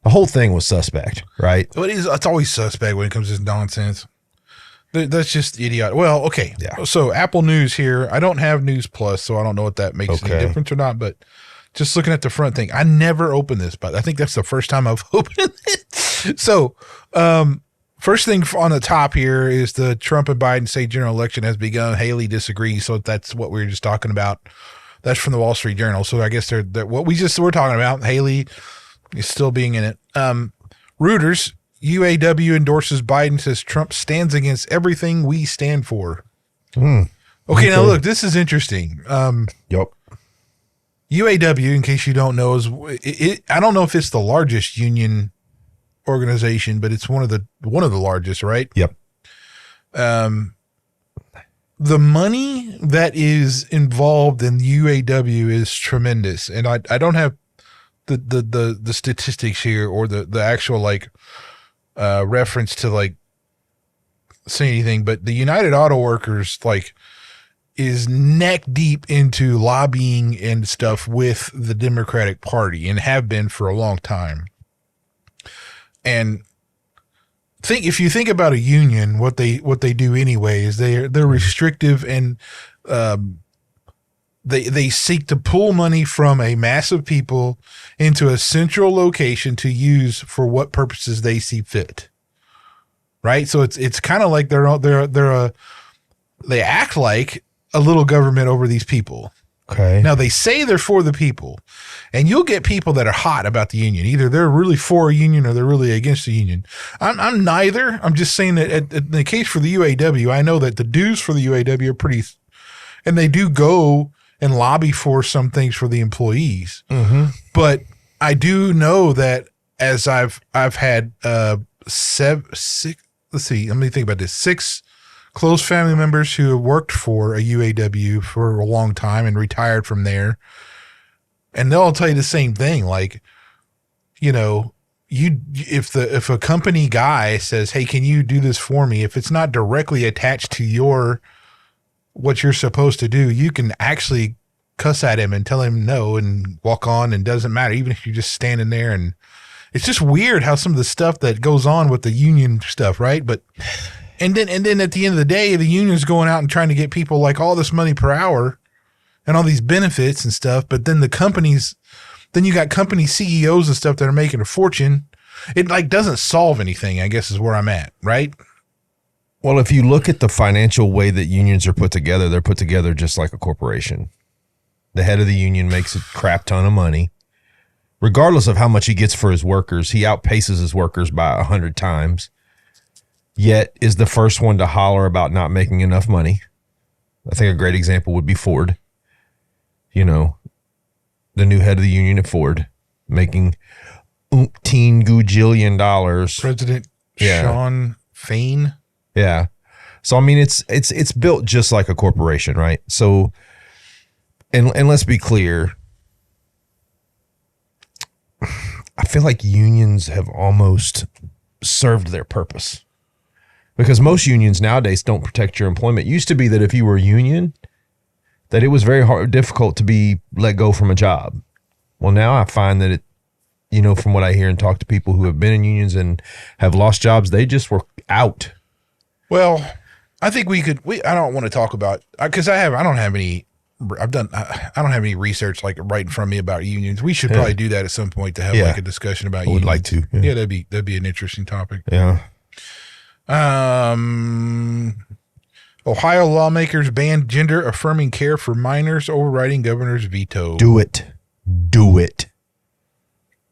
The whole thing was suspect, right? It's always suspect when it comes to this nonsense. That's just idiotic. Well, okay. Yeah. So Apple News here. I don't have News Plus, so I don't know what that makes any difference or not, but just looking at the front thing, I never opened this, but I think that's the first time I've opened it. So, first thing on the top here is the Trump and Biden state general election has begun. Haley disagrees. So that's what we were just talking about. That's from the Wall Street Journal. So I guess they're what we just were talking about. Haley is still being in it. Reuters, UAW endorses Biden, says Trump stands against everything we stand for. Okay. Okay, now look, this is interesting. Yep. UAW, in case you don't know, is I don't know if it's the largest union organization, but it's one of the largest, right? Yep. The money that is involved in UAW is tremendous, and I don't have the statistics here or the actual like reference to like say anything, but the United Auto Workers like is neck deep into lobbying and stuff with the Democratic Party and have been for a long time. And if you think about a union, what they do anyway is they're restrictive and they seek to pull money from a mass of people into a central location to use for what purposes they see fit. Right? So it's kind of like they act like a little government over these people. Okay. Now they say they're for the people, and you'll get people that are hot about the union. Either they're really for a union or they're really against the union. I'm neither. I'm just saying that in the case for the UAW, I know that the dues for the UAW are pretty, and they do go and lobby for some things for the employees. Mm-hmm. But I do know that as I've had six. Let's see. Let me think about this. 6 close family members who have worked for a UAW for a long time and retired from there. And they'll all tell you the same thing. Like, you know, if a company guy says, hey, can you do this for me? If it's not directly attached to what you're supposed to do, you can actually cuss at him and tell him no and walk on, and doesn't matter. Even if you're just standing there. And it's just weird how some of the stuff that goes on with the union stuff, right? But And then at the end of the day, the union's going out and trying to get people like all this money per hour and all these benefits and stuff. But then then you got company CEOs and stuff that are making a fortune. It like doesn't solve anything, I guess is where I'm at, right? Well, if you look at the financial way that unions are put together, they're put together just like a corporation. The head of the union makes a crap ton of money. Regardless of how much he gets for his workers, he outpaces his workers by 100 times. Yet is the first one to holler about not making enough money. I think a great example would be Ford. You know, the new head of the union at Ford, making umpteen gujillion dollars. President Sean Fain. Yeah. So I mean, it's built just like a corporation, right? So, and let's be clear. I feel like unions have almost served their purpose. Because most unions nowadays don't protect your employment. It used to be that if you were a union, that it was very difficult to be let go from a job. Well, now I find that from what I hear and talk to people who have been in unions and have lost jobs, they just were out. Well, I think I don't want to talk about, because I don't have any research like right in front of me about unions. We should probably do that at some point to have like a discussion about unions. I would like to. Yeah, that'd be an interesting topic. Yeah. Ohio lawmakers ban gender affirming care for minors, overriding governor's veto. Do it.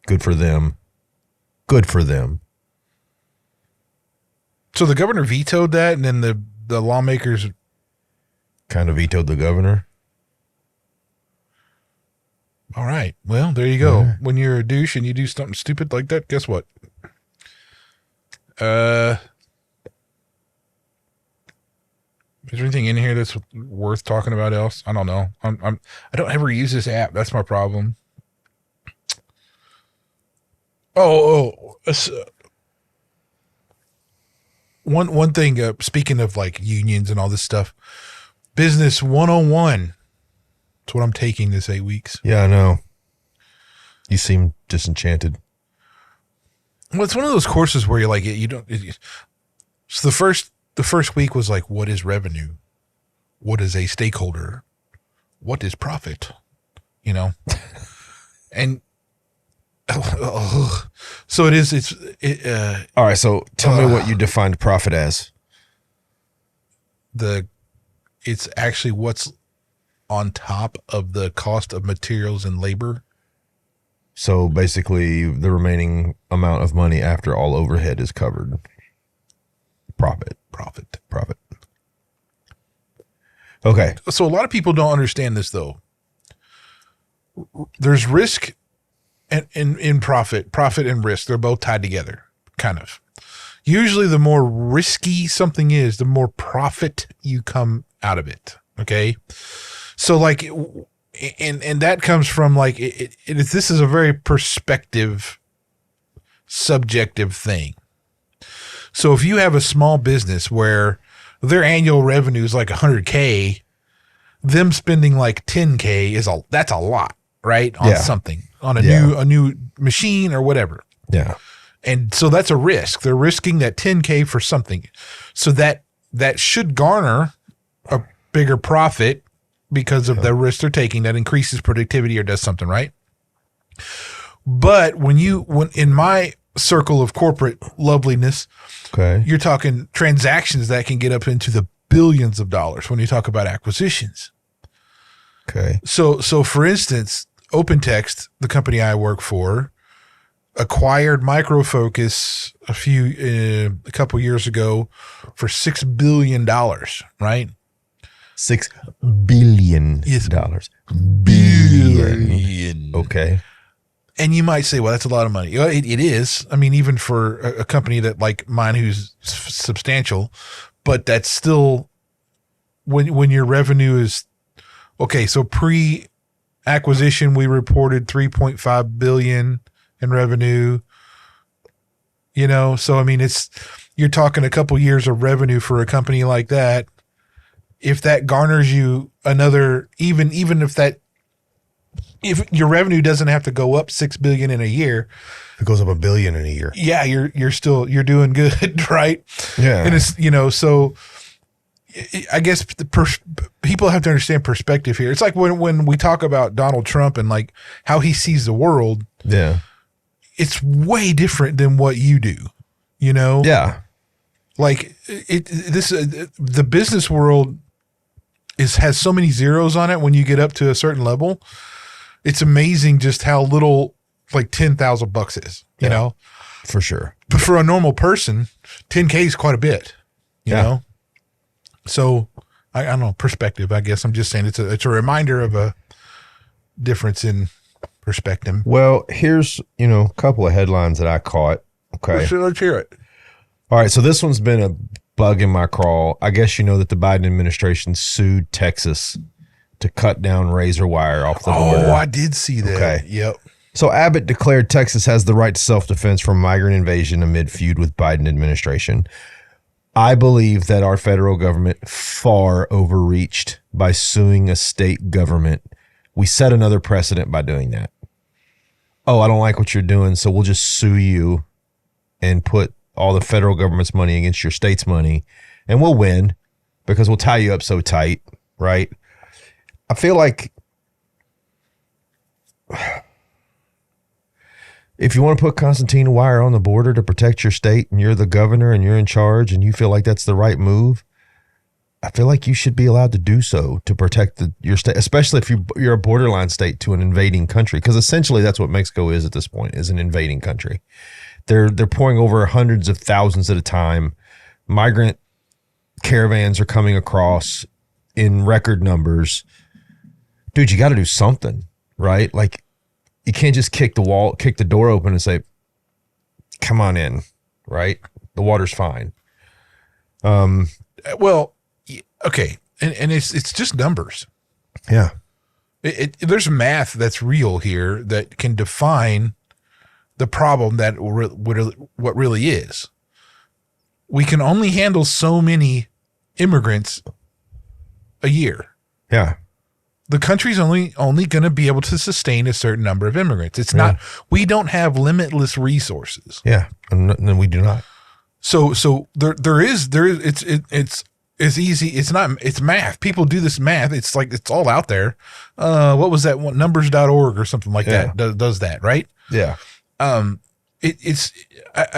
Good for them. So the governor vetoed that, and then the lawmakers kind of vetoed the governor. All right. Well, there you go. Yeah. When you're a douche and you do something stupid like that, guess what? Is there anything in here that's worth talking about else? I don't know. I don't ever use this app. That's my problem. One thing, speaking of like unions and all this stuff, Business 101. That's what I'm taking this 8 weeks. Yeah, I know. You seem disenchanted. Well, it's one of those courses where you're like, so the first week was like, what is revenue? What is a stakeholder? What is profit? And so it is. All right. So tell me what you defined profit as. It's actually what's on top of the cost of materials and labor. So basically, the remaining amount of money after all overhead is covered. Profit. Okay. So a lot of people don't understand this, though. There's risk and in profit and risk. They're both tied together, kind of. Usually the more risky something is, the more profit you come out of it. Okay. So like, and that comes from like, this is a very perspective, subjective thing. So if you have a small business where their annual revenue is like $100K, them spending like $10K that's a lot, right? On something, on a new machine or whatever. Yeah. And so that's a risk. They're risking that $10K for something. So that should garner a bigger profit because of the risk they're taking that increases productivity or does something, right? But when in my circle of corporate loveliness, you're talking transactions that can get up into the billions of dollars when you talk about acquisitions. Okay. So for instance, OpenText, the company I work for, acquired Micro Focus a couple years ago for $6 billion, right? $6 billion. Yes. Billion. Okay. And you might say, well, that's a lot of money. It is. I mean, even for a company that like mine who's substantial, but that's still when your revenue is okay. So pre-acquisition, we reported 3.5 billion in revenue. You know, so I mean, you're talking a couple years of revenue for a company like that. If that garners you another, even if your revenue doesn't have to go up 6 billion in a year, it goes up $1 billion in a year. Yeah, you're doing good, right? Yeah. And it's, so I guess people have to understand perspective here. It's like when we talk about Donald Trump and like how he sees the world. Yeah. It's way different than what you do, Yeah. Like the business world has so many zeros on it. When you get up to a certain level, it's amazing just how little like $10,000 is, you know, for sure. But for a normal person, 10K is quite a bit, you know? So I don't know, perspective, I guess I'm just saying it's a reminder of a difference in perspective. Well, here's, a couple of headlines that I caught. Okay. Let's hear it. All right. So this one's been a bug in my crawl. I guess you know that the Biden administration sued Texas to cut down razor wire off the border. Oh, I did see that. Okay. Yep. So Abbott declared Texas has the right to self-defense from migrant invasion amid feud with Biden administration. I believe that our federal government far overreached by suing a state government. We set another precedent by doing that. Oh, I don't like what you're doing, so we'll just sue you and put all the federal government's money against your state's money, and we'll win because we'll tie you up so tight, right? I feel like if you want to put concertina wire on the border to protect your state and you're the governor and you're in charge and you feel like that's the right move, I feel like you should be allowed to do so to protect your state, especially if you're a borderline state to an invading country, because essentially that's what Mexico is at this point, is an invading country. They're pouring over hundreds of thousands at a time. Migrant caravans are coming across in record numbers. Dude, you got to do something, right? Like, you can't just kick the door open and say, come on in, right? The water's fine. Well, okay. And it's just numbers. Yeah. There's math that's real here that can define the problem that what really is. We can only handle so many immigrants a year. Yeah. The country's only going to be able to sustain a certain number of immigrants. It's not, we don't have limitless resources. Yeah. And we do not. So it's easy. It's math. People do this math. It's like, it's all out there. What was that one? Numbers.org or something like that does that, right? Yeah. I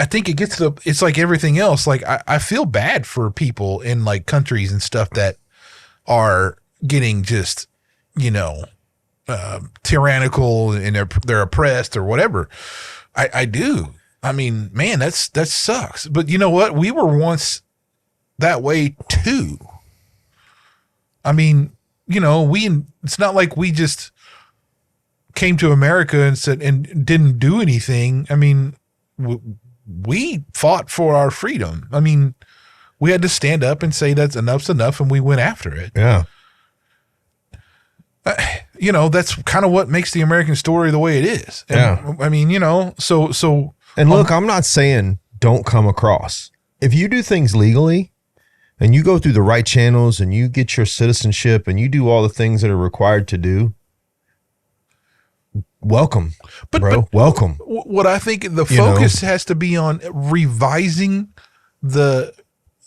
think it's like everything else. Like I feel bad for people in like countries and stuff that are getting just, tyrannical and they're oppressed or whatever. I do. I mean, man, that sucks. But you know what? We were once that way too. I mean, you know, it's not like we just came to America and said and didn't do anything. I mean, we fought for our freedom. I mean, we had to stand up and say that's enough's enough, and we went after it. Yeah. You know, that's kind of what makes the American story the way it is. And, yeah. I mean, you know, so. And look, I'm not saying don't come across. If you do things legally and you go through the right channels and you get your citizenship and you do all the things that are required to do, welcome, bro. Welcome. What I think the focus has to be on revising the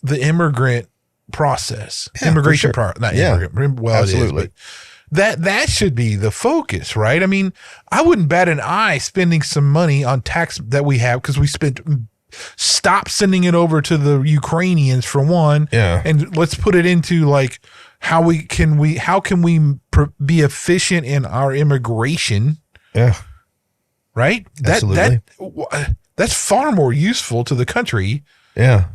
immigrant process, immigration process, not immigrant. Well, absolutely. It is, but that should be the focus, right? I mean, I wouldn't bat an eye spending some money on tax that we have because we stop sending it over to the Ukrainians for one, and let's put it into like how can we be efficient in our immigration? Yeah. Right? Absolutely. That's far more useful to the country. Yeah.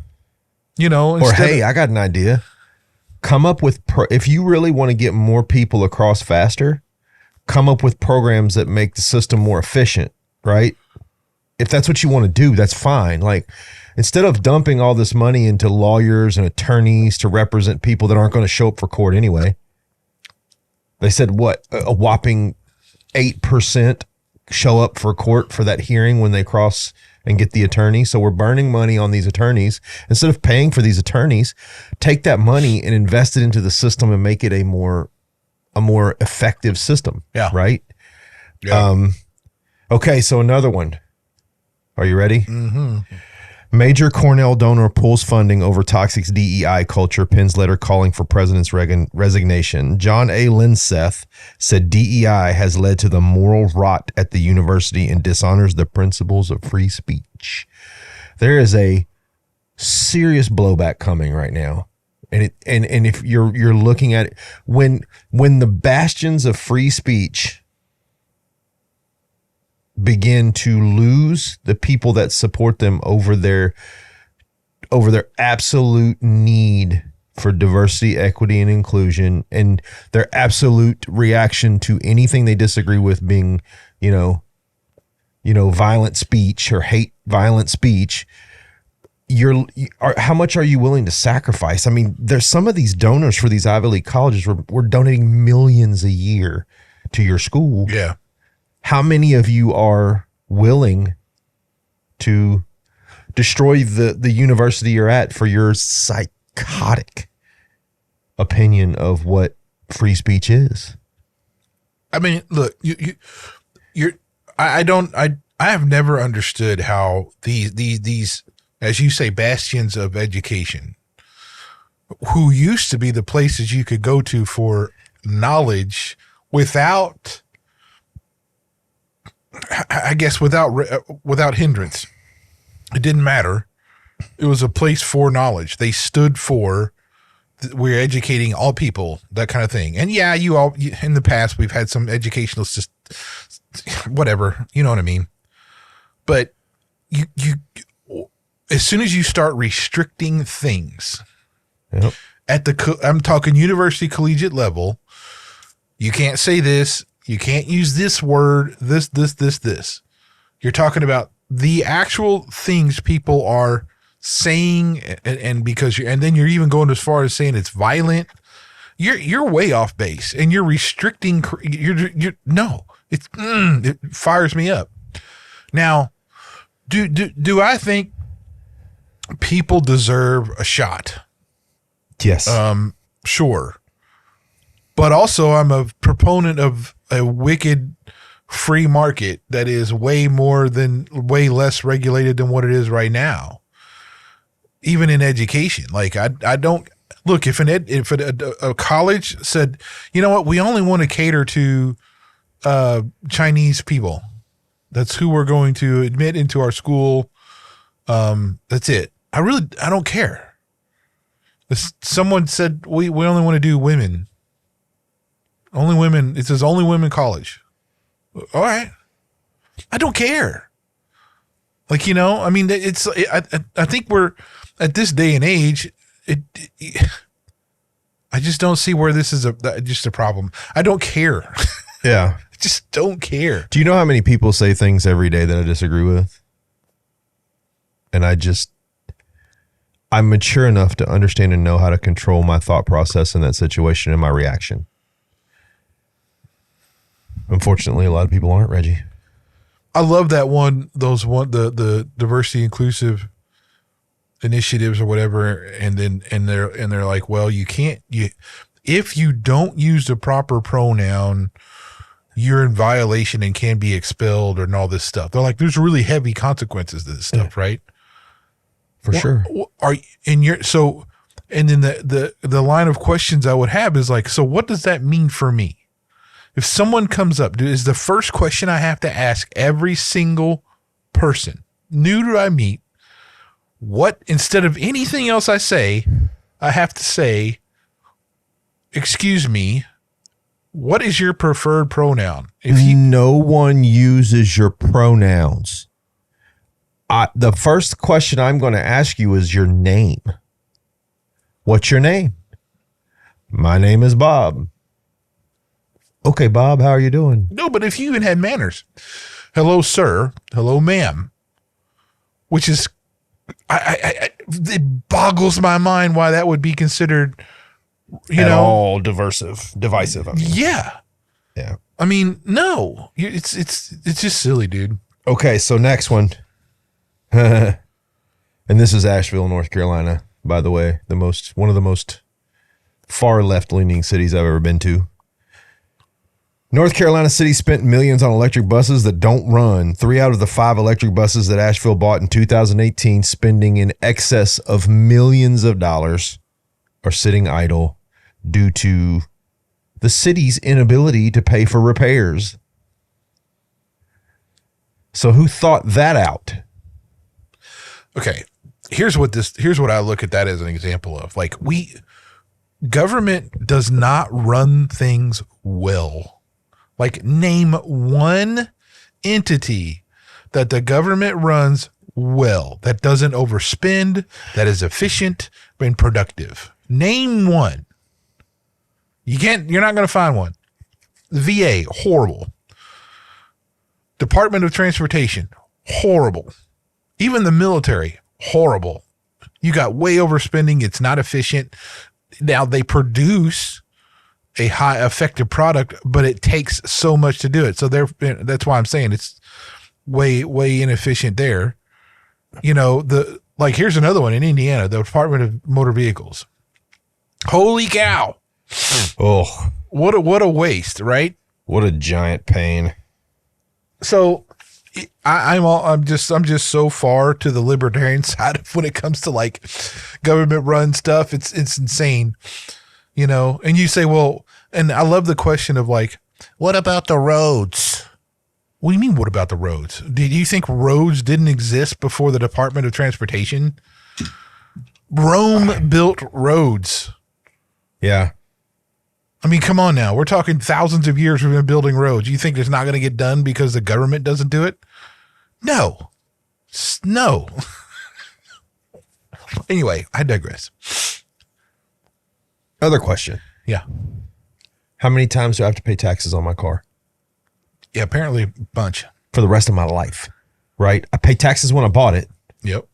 You know, or hey, I got an idea. Come up with, if you really want to get more people across faster, come up with programs that make the system more efficient, right? If that's what you want to do, that's fine. Like, instead of dumping all this money into lawyers and attorneys to represent people that aren't going to show up for court anyway, they said what? A whopping 8% show up for court for that hearing when they cross and get the attorney. So we're burning money on these attorneys. Instead of paying for these attorneys, take that money and invest it into the system and make it a more effective system. Yeah. Right. Yeah. Okay. So another one. Are you ready? Mm-hmm. Major Cornell donor pulls funding over toxic DEI culture, pens letter calling for president's resignation. John A. Linseth said DEI has led to the moral rot at the university and dishonors the principles of free speech. There is a serious blowback coming right now. And if you're looking at it, when the bastions of free speech begin to lose the people that support them over their absolute need for diversity, equity, and inclusion, and their absolute reaction to anything they disagree with being, violent speech or hate violent speech, how much are you willing to sacrifice? I mean, there's some of these donors for these Ivy League colleges we're donating millions a year to your school. Yeah. How many of you are willing to destroy the university you're at for your psychotic opinion of what free speech is? I mean, look, I have never understood how these, as you say, bastions of education, who used to be the places you could go to for knowledge without, I guess, without hindrance. It didn't matter. It was a place for knowledge. They stood for, we're educating all people, that kind of thing. And yeah, in the past, we've had some educational whatever, you know what I mean? But you as soon as you start restricting things, yep. I'm talking university collegiate level, you can't say this, you can't use this word, this. You're talking about the actual things people are saying, and then you're even going as far as saying it's violent. You're way off base, and you're restricting. It fires me up. Now, do I think people deserve a shot? Yes. Sure. But also, I'm a proponent of a wicked free market that is way less regulated than what it is right now. Even in education, like I don't look, if a college said, you know what, we only want to cater to Chinese people. That's who we're going to admit into our school. That's it. I don't care. Someone said we only want to do women. Only women. It says only women college. All right. I don't care. Like, I mean, I think we're at this day and age, I just don't see where this is just a problem. I don't care. Yeah. I just don't care. Do you know how many people say things every day that I disagree with? And I'm mature enough to understand and know how to control my thought process in that situation and my reaction. Unfortunately, a lot of people aren't, Reggie. I love that the diversity inclusive initiatives or whatever, and they're like, well, if you don't use the proper pronoun, you're in violation and can be expelled and all this stuff. They're like, there's really heavy consequences to this stuff, right? For sure. And then the line of questions I would have is like, so what does that mean for me? If someone comes up, is the first question I have to ask every single person new that I meet, what, instead of anything else I say, I have to say, excuse me, what is your preferred pronoun? No one uses your pronouns. The first question I'm going to ask you is your name. What's your name? My name is Bob. Okay, Bob, how are you doing? No, but if you even had manners. Hello, sir. Hello, ma'am. Which is, it boggles my mind why that would be considered, all divisive. I mean. Yeah. Yeah. I mean, no. It's just silly, dude. Okay, so next one. And this is Asheville, North Carolina, by the way, one of the most far left-leaning cities I've ever been to. North Carolina City spent millions on electric buses that don't run. 3 out of the 5 electric buses that Asheville bought in 2018, spending in excess of millions of dollars, are sitting idle due to the city's inability to pay for repairs. So who thought that out? Okay. Here's what I look at that as an example of. Like, government does not run things well. Like, name one entity that the government runs well, that doesn't overspend, that is efficient and productive. Name one. You're not going to find one. VA, horrible. Department of Transportation, horrible. Even the military, horrible. You got way overspending. It's not efficient. Now they produce a high effective product, but it takes so much to do it. So that's why I'm saying it's way, way inefficient there. Here's another one in Indiana, the Department of Motor Vehicles. Holy cow. Oh, what a waste, right? What a giant pain. So I'm just so far to the libertarian side of when it comes to like government run stuff. It's insane. And you say, well, and I love the question of like, what about the roads? What do you mean, what about the roads? Did you think roads didn't exist before the Department of Transportation? Rome built roads. Yeah. I mean, come on now. We're talking thousands of years we've been building roads. You think it's not going to get done because the government doesn't do it? No. No. Anyway, I digress. Other question. Yeah. How many times do I have to pay taxes on my car? Yeah, apparently a bunch. For the rest of my life, right? I pay taxes when I bought it. Yep.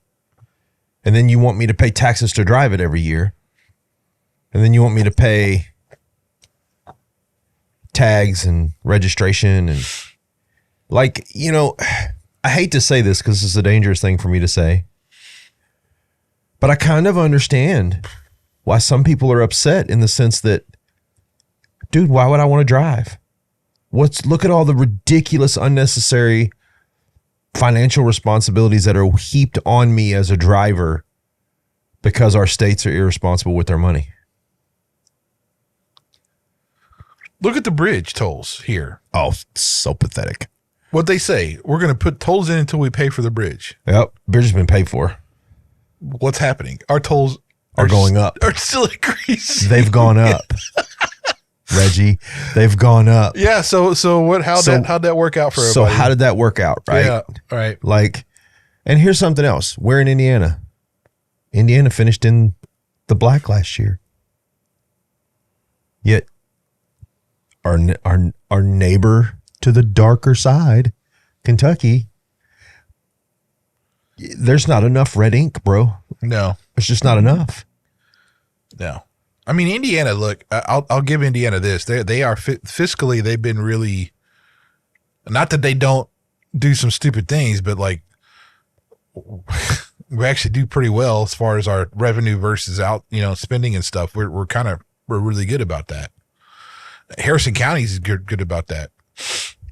And then you want me to pay taxes to drive it every year. And then you want me to pay tags and registration and I hate to say this because it's a dangerous thing for me to say, but I kind of understand why some people are upset in the sense that, dude, why would I want to drive? Look at all the ridiculous, unnecessary financial responsibilities that are heaped on me as a driver because our states are irresponsible with their money. Look at the bridge tolls here. Oh, so pathetic. What they say, we're going to put tolls in until we pay for the bridge. Yep, bridge has been paid for. What's happening? Our tolls are going up. Are still increasing. They've gone up. Reggie. They've gone up. Yeah. So how'd that work out for everybody? So how did that work out? Right. Yeah. Right. Like, and here's something else. We're in Indiana. Indiana finished in the black last year. Yet our neighbor to the darker side, Kentucky, there's not enough red ink, bro. No. There's just not enough. No. I mean, Indiana, look, I'll give Indiana this. They are fiscally, they've been really, not that they don't do some stupid things, but like we actually do pretty well as far as our revenue versus out, spending and stuff. We're really good about that. Harrison County is good about that.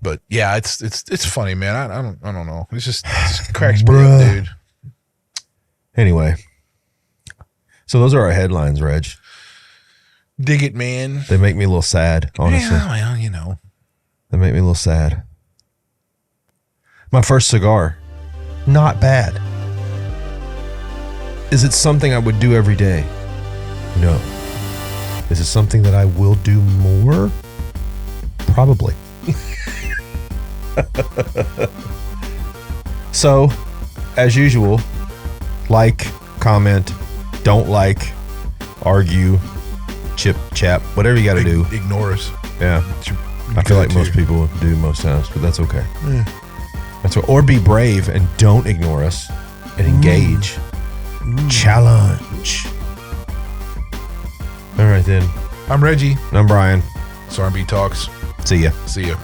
But yeah, it's funny, man. I don't know. It just cracks me up, dude. Anyway, so those are our headlines, Reg. Dig it, man. They make me a little sad, honestly. Yeah, well, They make me a little sad. My first cigar, not bad. Is it something I would do every day? No. Is it something that I will do more? Probably. So, as usual, like, comment, don't like, argue, chip, chap, whatever you got to do. Ignore us. Yeah. I feel like most people do most times, but that's okay. Yeah. That's what, or be brave and don't ignore us and engage. Challenge. All right, then. I'm Reggie. I'm Brian. It's R&B Talks. See ya. See ya.